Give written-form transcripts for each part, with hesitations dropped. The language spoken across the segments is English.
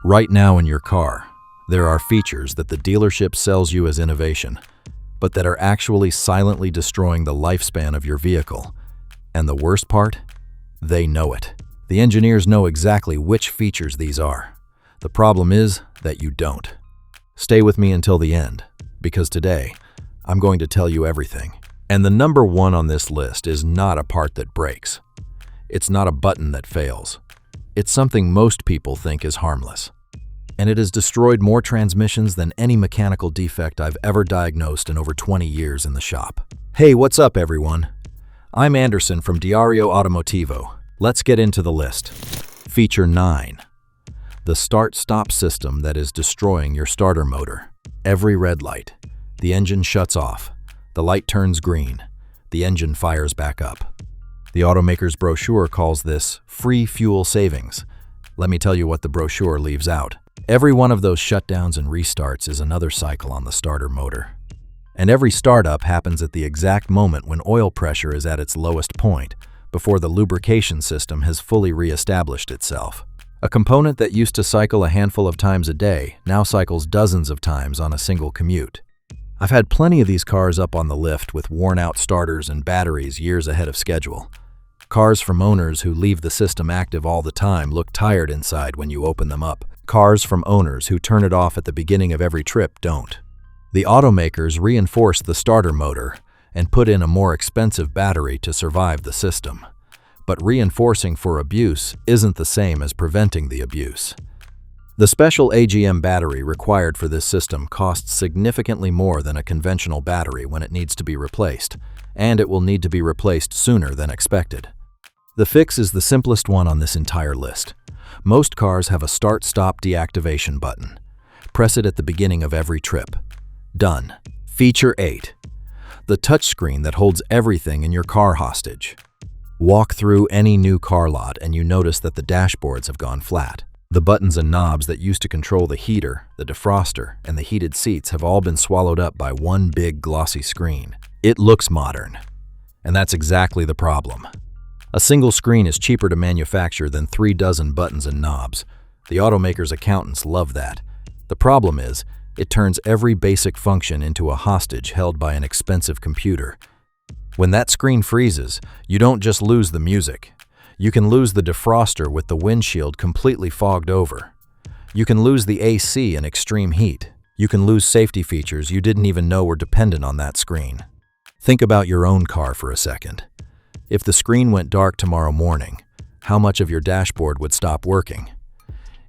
Right now in your car, there are features that the dealership sells you as innovation, but that are actually silently destroying the lifespan of your vehicle. And the worst part? They know it. The engineers know exactly which features these are. The problem is that you don't. Stay with me until the end, because today, I'm going to tell you everything. And the number one on this list is not a part that breaks. It's not a button that fails. It's something most people think is harmless. And it has destroyed more transmissions than any mechanical defect I've ever diagnosed in over 20 years in the shop. Hey, what's up, everyone? I'm Anderson from Diario Automotivo. Let's get into the list. Feature 9. The start-stop system that is destroying your starter motor. Every red light, the engine shuts off. The light turns green. The engine fires back up. The automaker's brochure calls this free fuel savings. Let me tell you what the brochure leaves out. Every one of those shutdowns and restarts is another cycle on the starter motor. And every startup happens at the exact moment when oil pressure is at its lowest point, before the lubrication system has fully re-established itself. A component that used to cycle a handful of times a day now cycles dozens of times on a single commute. I've had plenty of these cars up on the lift with worn-out starters and batteries years ahead of schedule. Cars from owners who leave the system active all the time look tired inside when you open them up. Cars from owners who turn it off at the beginning of every trip don't. The automakers reinforce the starter motor and put in a more expensive battery to survive the system. But reinforcing for abuse isn't the same as preventing the abuse. The special AGM battery required for this system costs significantly more than a conventional battery when it needs to be replaced, and it will need to be replaced sooner than expected. The fix is the simplest one on this entire list. Most cars have a start-stop deactivation button. Press it at the beginning of every trip. Done. Feature 8. The touchscreen that holds everything in your car hostage. Walk through any new car lot and you notice that the dashboards have gone flat. The buttons and knobs that used to control the heater, the defroster, and the heated seats have all been swallowed up by one big glossy screen. It looks modern. And that's exactly the problem. A single screen is cheaper to manufacture than 3 dozen buttons and knobs. The automaker's accountants love that. The problem is, it turns every basic function into a hostage held by an expensive computer. When that screen freezes, you don't just lose the music. You can lose the defroster with the windshield completely fogged over. You can lose the AC in extreme heat. You can lose safety features you didn't even know were dependent on that screen. Think about your own car for a second. If the screen went dark tomorrow morning, how much of your dashboard would stop working?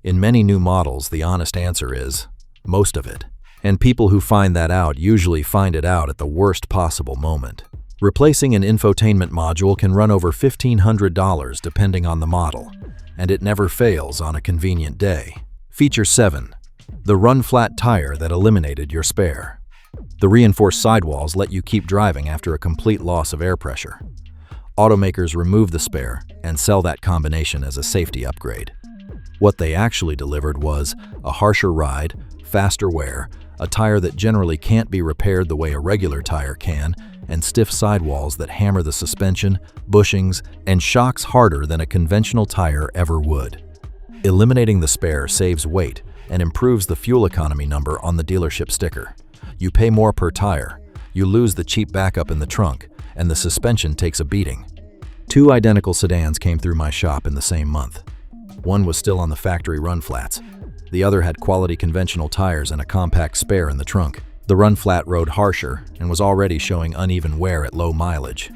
In many new models, the honest answer is, most of it. And people who find that out usually find it out at the worst possible moment. Replacing an infotainment module can run over $1,500 depending on the model, and it never fails on a convenient day. Feature 7. The run-flat tire that eliminated your spare. The reinforced sidewalls let you keep driving after a complete loss of air pressure. Automakers remove the spare and sell that combination as a safety upgrade. What they actually delivered was a harsher ride, faster wear, a tire that generally can't be repaired the way a regular tire can, and stiff sidewalls that hammer the suspension, bushings, and shocks harder than a conventional tire ever would. Eliminating the spare saves weight and improves the fuel economy number on the dealership sticker. You pay more per tire, you lose the cheap backup in the trunk, and the suspension takes a beating. 2 identical sedans came through my shop in the same month. One was still on the factory run flats. The other had quality conventional tires and a compact spare in the trunk. The run flat rode harsher and was already showing uneven wear at low mileage.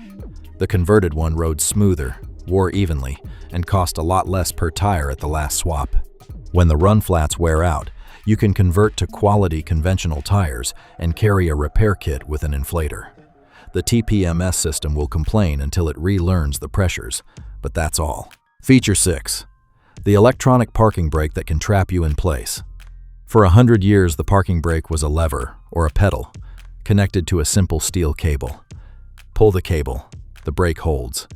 The converted one rode smoother, wore evenly, and cost a lot less per tire at the last swap. When the run flats wear out, you can convert to quality conventional tires and carry a repair kit with an inflator. The TPMS system will complain until it relearns the pressures, but that's all. Feature 6. The electronic parking brake that can trap you in place. For 100 years, the parking brake was a lever, or a pedal, connected to a simple steel cable. Pull the cable, the brake holds.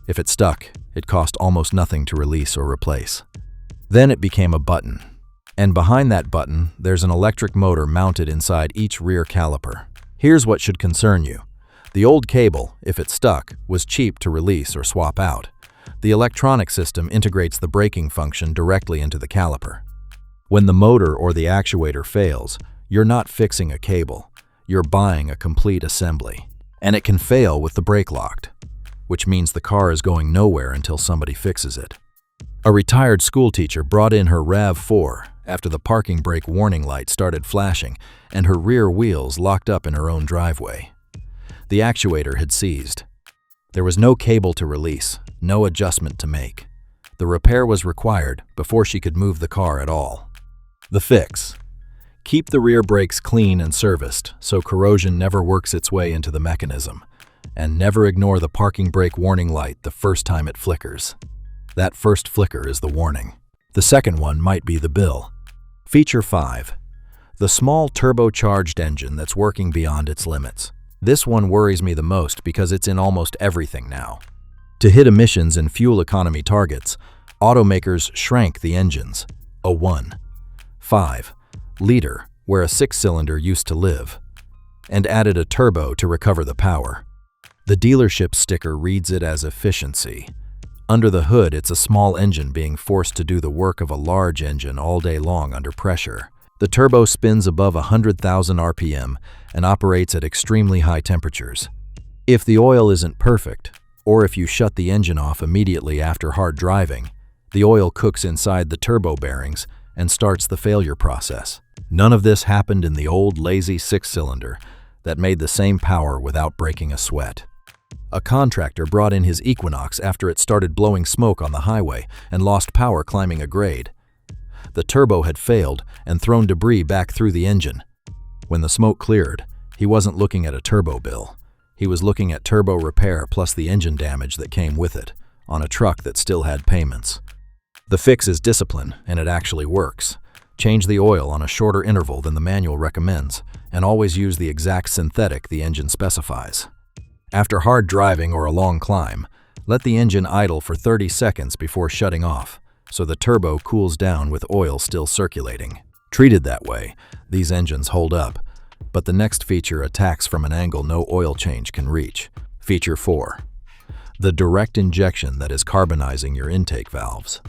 If it stuck, it cost almost nothing to release or replace. Then it became a button. And behind that button, there's an electric motor mounted inside each rear caliper. Here's what should concern you. The old cable, if it stuck, was cheap to release or swap out. The electronic system integrates the braking function directly into the caliper. When the motor or the actuator fails, you're not fixing a cable, you're buying a complete assembly. And it can fail with the brake locked, which means the car is going nowhere until somebody fixes it. A retired schoolteacher brought in her RAV4 after the parking brake warning light started flashing and her rear wheels locked up in her own driveway. The actuator had seized. There was no cable to release, no adjustment to make. The repair was required before she could move the car at all. The fix: keep the rear brakes clean and serviced so corrosion never works its way into the mechanism, and never ignore the parking brake warning light the first time it flickers. That first flicker is the warning. The second one might be the bill. Feature 5. The small turbocharged engine that's working beyond its limits. This one worries me the most because it's in almost everything now. To hit emissions and fuel economy targets, automakers shrank the engines, a 1.5 liter, where a 6-cylinder used to live, and added a turbo to recover the power. The dealership sticker reads it as efficiency. Under the hood, it's a small engine being forced to do the work of a large engine all day long under pressure. The turbo spins above 100,000 RPM and operates at extremely high temperatures. If the oil isn't perfect, or if you shut the engine off immediately after hard driving, the oil cooks inside the turbo bearings and starts the failure process. None of this happened in the old lazy 6-cylinder that made the same power without breaking a sweat. A contractor brought in his Equinox after it started blowing smoke on the highway and lost power climbing a grade. The turbo had failed and thrown debris back through the engine. When the smoke cleared, he wasn't looking at a turbo bill. He was looking at turbo repair plus the engine damage that came with it, on a truck that still had payments. The fix is discipline, and it actually works. Change the oil on a shorter interval than the manual recommends, and always use the exact synthetic the engine specifies. After hard driving or a long climb, let the engine idle for 30 seconds before shutting off, so the turbo cools down with oil still circulating. Treated that way, these engines hold up, but the next feature attacks from an angle no oil change can reach. Feature 4. The direct injection that is carbonizing your intake valves.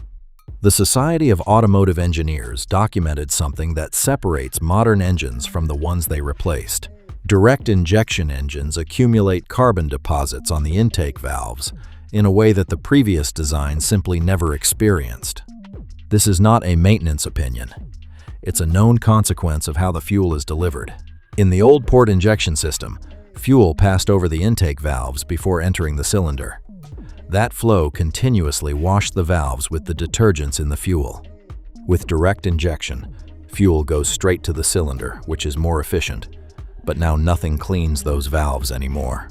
The Society of Automotive Engineers documented something that separates modern engines from the ones they replaced. Direct injection engines accumulate carbon deposits on the intake valves in a way that the previous design simply never experienced. This is not a maintenance opinion. It's a known consequence of how the fuel is delivered. In the old port injection system, fuel passed over the intake valves before entering the cylinder. That flow continuously washed the valves with the detergents in the fuel. With direct injection, fuel goes straight to the cylinder, which is more efficient, but now nothing cleans those valves anymore.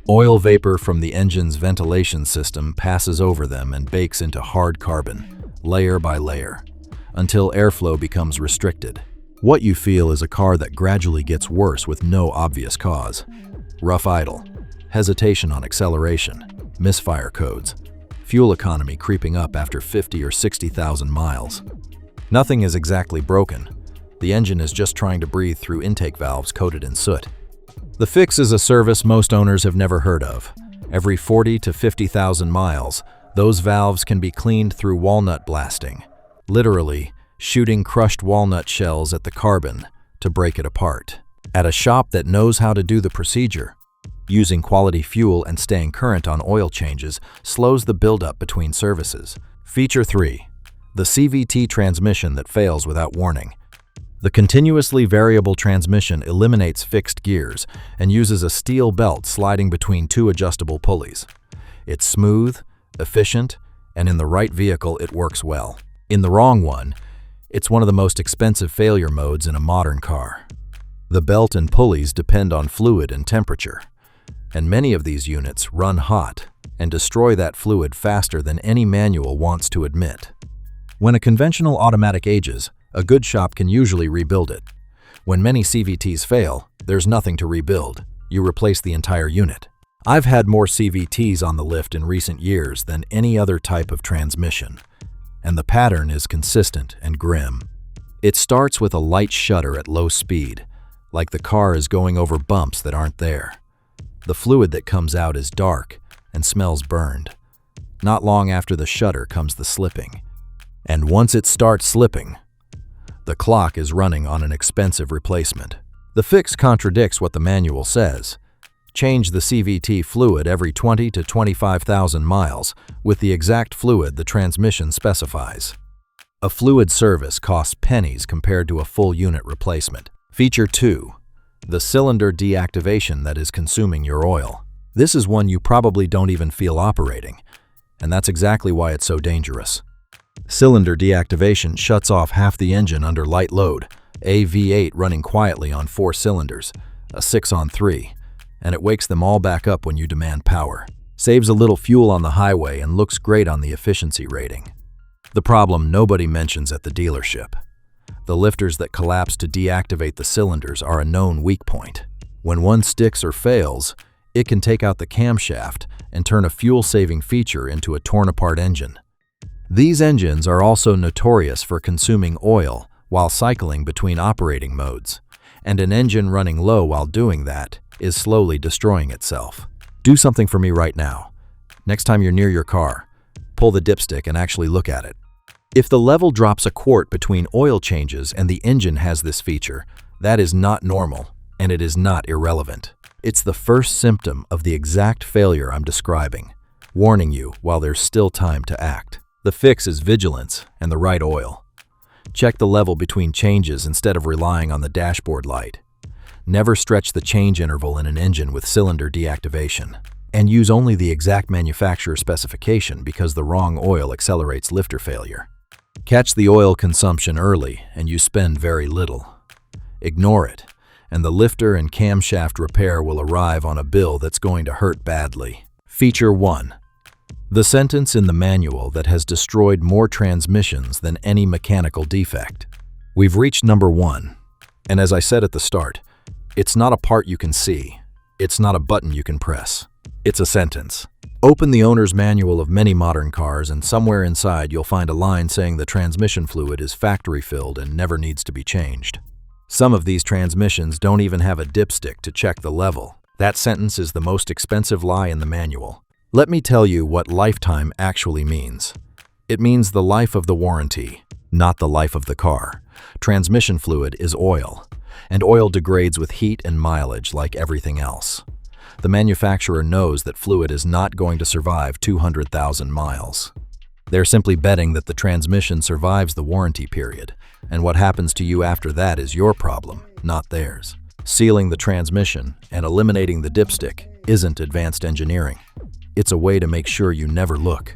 Oil vapor from the engine's ventilation system passes over them and bakes into hard carbon, layer by layer, until airflow becomes restricted. What you feel is a car that gradually gets worse with no obvious cause. Rough idle, hesitation on acceleration, misfire codes, fuel economy creeping up after 50 or 60,000 miles. Nothing is exactly broken. The engine is just trying to breathe through intake valves coated in soot. The fix is a service most owners have never heard of. Every 40 to 50,000 miles, those valves can be cleaned through walnut blasting, literally shooting crushed walnut shells at the carbon to break it apart. At a shop that knows how to do the procedure, using quality fuel and staying current on oil changes slows the buildup between services. Feature 3. The CVT transmission that fails without warning. The continuously variable transmission eliminates fixed gears and uses a steel belt sliding between two adjustable pulleys. It's smooth, efficient, and in the right vehicle it works well. In the wrong one, it's one of the most expensive failure modes in a modern car. The belt and pulleys depend on fluid and temperature, and many of these units run hot and destroy that fluid faster than any manual wants to admit. When a conventional automatic ages, a good shop can usually rebuild it. When many CVTs fail, there's nothing to rebuild. You replace the entire unit. I've had more CVTs on the lift in recent years than any other type of transmission, and the pattern is consistent and grim. It starts with a light shudder at low speed, like the car is going over bumps that aren't there. The fluid that comes out is dark and smells burned. Not long after the shudder comes the slipping. And once it starts slipping, The clock is running on an expensive replacement. The fix contradicts what the manual says. Change the CVT fluid every 20 to 25,000 miles with the exact fluid the transmission specifies. A fluid service costs pennies compared to a full unit replacement. Feature 2. The cylinder deactivation that is consuming your oil. This is one you probably don't even feel operating, and that's exactly why it's so dangerous. Cylinder deactivation shuts off half the engine under light load, a V8 running quietly on 4 cylinders, a 6 on 3, and it wakes them all back up when you demand power. Saves a little fuel on the highway and looks great on the efficiency rating. The problem nobody mentions at the dealership. The lifters that collapse to deactivate the cylinders are a known weak point. When one sticks or fails, it can take out the camshaft and turn a fuel-saving feature into a torn-apart engine. These engines are also notorious for consuming oil while cycling between operating modes, and an engine running low while doing that is slowly destroying itself. Do something for me right now. Next time you're near your car, pull the dipstick and actually look at it. If the level drops a quart between oil changes and the engine has this feature, that is not normal, and it is not irrelevant. It's the first symptom of the exact failure I'm describing, warning you while there's still time to act. The fix is vigilance and the right oil. Check the level between changes instead of relying on the dashboard light. Never stretch the change interval in an engine with cylinder deactivation. And use only the exact manufacturer specification because the wrong oil accelerates lifter failure. Catch the oil consumption early and you spend very little. Ignore it, and the lifter and camshaft repair will arrive on a bill that's going to hurt badly. Feature 1. The sentence in the manual that has destroyed more transmissions than any mechanical defect. We've reached number 1, and as I said at the start, it's not a part you can see. It's not a button you can press. It's a sentence. Open the owner's manual of many modern cars, and somewhere inside you'll find a line saying the transmission fluid is factory-filled and never needs to be changed. Some of these transmissions don't even have a dipstick to check the level. That sentence is the most expensive lie in the manual. Let me tell you what lifetime actually means. It means the life of the warranty, not the life of the car. Transmission fluid is oil, and oil degrades with heat and mileage like everything else. The manufacturer knows that fluid is not going to survive 200,000 miles. They're simply betting that the transmission survives the warranty period, and what happens to you after that is your problem, not theirs. Sealing the transmission and eliminating the dipstick isn't advanced engineering. It's a way to make sure you never look.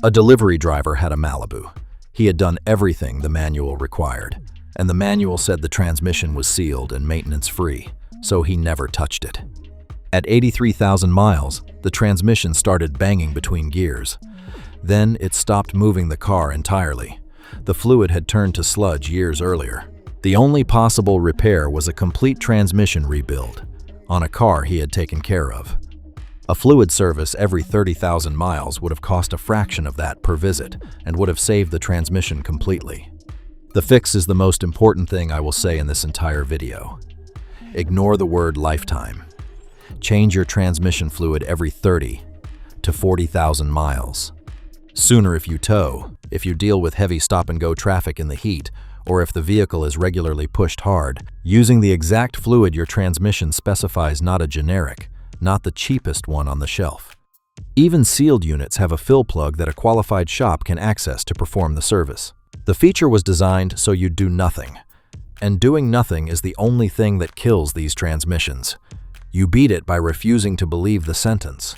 A delivery driver had a Malibu. He had done everything the manual required, and the manual said the transmission was sealed and maintenance-free, so he never touched it. At 83,000 miles, the transmission started banging between gears. Then it stopped moving the car entirely. The fluid had turned to sludge years earlier. The only possible repair was a complete transmission rebuild on a car he had taken care of. A fluid service every 30,000 miles would have cost a fraction of that per visit and would have saved the transmission completely. The fix is the most important thing I will say in this entire video. Ignore the word lifetime. Change your transmission fluid every 30 to 40,000 miles. Sooner if you tow, if you deal with heavy stop-and-go traffic in the heat, or if the vehicle is regularly pushed hard, using the exact fluid your transmission specifies, not a generic, not the cheapest one on the shelf. Even sealed units have a fill plug that a qualified shop can access to perform the service. The feature was designed so you do nothing, and doing nothing is the only thing that kills these transmissions. You beat it by refusing to believe the sentence.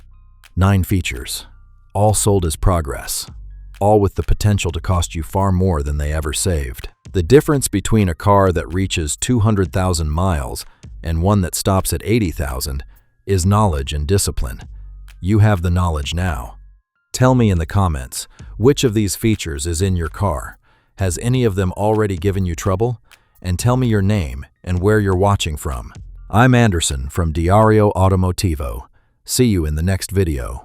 9 features, all sold as progress, all with the potential to cost you far more than they ever saved. The difference between a car that reaches 200,000 miles and one that stops at 80,000 is knowledge and discipline. You have the knowledge now. Tell me in the comments, which of these features is in your car? Has any of them already given you trouble? And tell me your name and where you're watching from. I'm Anderson from Diario Automotivo. See you in the next video.